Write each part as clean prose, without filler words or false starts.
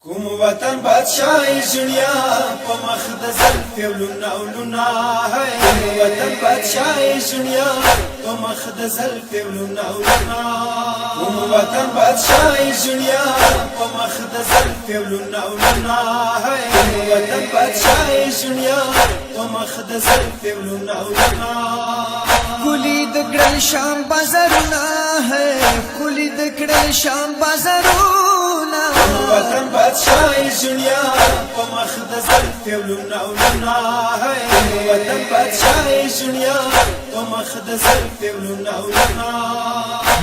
کوم وطن بادشاہی دنیا په مخ د زلفې ولونه ولونه هی کوم وطن بادشاہی دنیا په مخ د زلفې ولونه ولونه کوم وطن بادشاہی دنیا په مخ د زلفې ولونه ولونه هی کوم وطن بادشاہی دنیا په مخ د زلفې ولونه ولونه کلی د ګړل شام بازارونه ہے کلی د ګړل شام بازارونه وطن بادشاہی دنیا په مخ د زلفې ولونه ولونه هی وطن بادشاہی دنیا په مخ د زلفې ولونه ولونه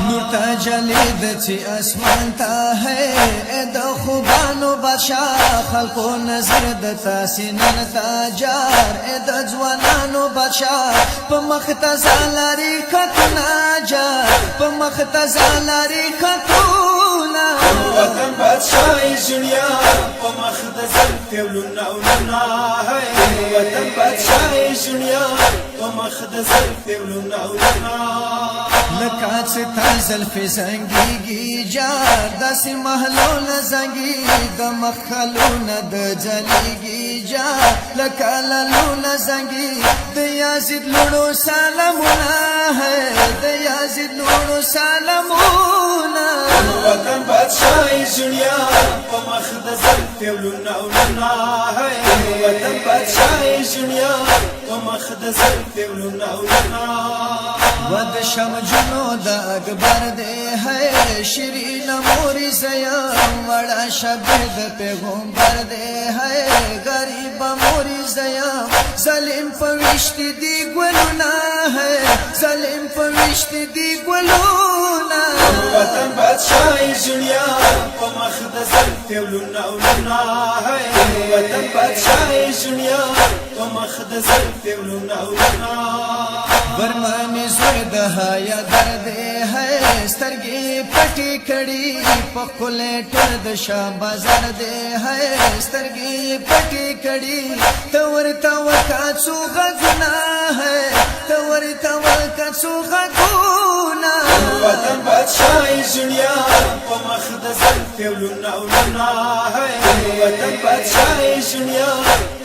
نور تا جلید چې اسمان تا ہے اے د خوبانو بادشاہ خلقو نظر د تاسینن تاجار اے د ځوانانو بادشاہ په مخ ته زالاري کتنا جار په مخ ته زالاري کتنا وطن بادشاہی دنیا په مخ د زلفې ولونه ولونه هی وطن بادشاہی دنیا په مخ د زلفې ولونه ولونه لکات تا زلفی زنگیگی جار داسی محلون زنگی د مخلون د جلیگی جار لکاللون زنگی د یازید لونو سالمونا ہے د یازید لونو سالمونا وطن بادشاہی دنیا په مخ د زلفې ولونه ولونه هی وطن بادشاہی دنیا په مخ د زلفې ولونه ولونه ود شم جنو د اکبر دے ہے شیرین موری زیم وڑا شبه د پیغمبر دے ہے غریب موری زیم ظلم پوشت دی گلونا ہے ظلم پوشت دی گلونا وطن بادشاہی دنیا په مخ د زلفې ولونه ولونه هی وطن بادشاہی دنیا په مخ د زلفې ولونه ولونه برمانی زوی د حیا درد ہے سترګې پټې کړي په کله ټول د شام بازار دے ہے سترګې پټې کړي تور توکا څوغه ګنا ہے تور توکا څوغه ګنا وطن بادشاہی دنیا په مخ د زلفې ولونه ولونه هی وطن بادشاہی دنیا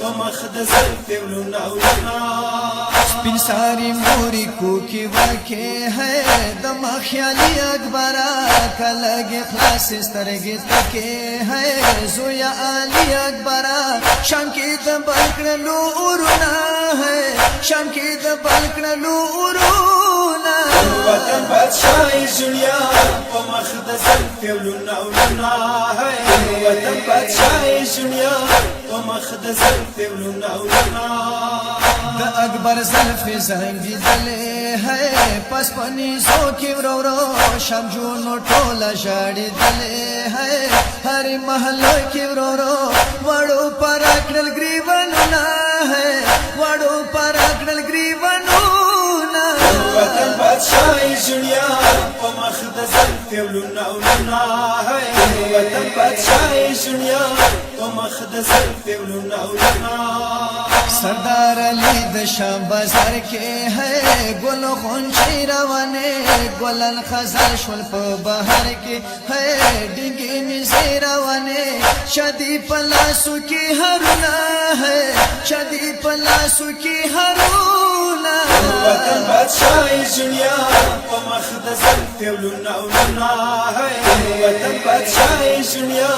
په مخ د زلفې ولونه ولونه سپین ساری موری کو کی ورکے ہے دم خیالی اکبرا کلگ خلاص سترگی تکے ہے زویا علی اکبرا شام کی دبلکڑلو ارونا ہے شام کی دبلکڑلو ارونا وطن بادشاہی دنیا په مخ د زلفې ولونه ولونه هی وطن بادشاہی دنیا په مخ د زلفې ولونه ولونه د اکبر زلفی زنگی دلے ہے پس پنی سو کی ورو رو شام جونو ٹولا شاڑی دلے ہے ہر محلو کی ورو رو وڑو پر اکڑل گریبانونا ہے وڑو پر اکڑل گریبانونا وطن بادشاہی دنیا په مخ د زلفې ولونه ولونه هی وطن بادشاہی دنیا په مخ د زلفې ولونه ولونه سردار علی د شام بازار کې ہے ګل خونچی روانه ګلن خزان شول په بهر کې ہے ډنګي نزي روانه شادي پلاسو کې هرونه ہے شادي پلاسو کې هرونه وطن بادشاہی دنیا په مخ د زلفې ولونه ولونه هی وطن بادشاہی دنیا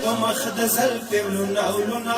په مخ د زلفې ولونه ولونه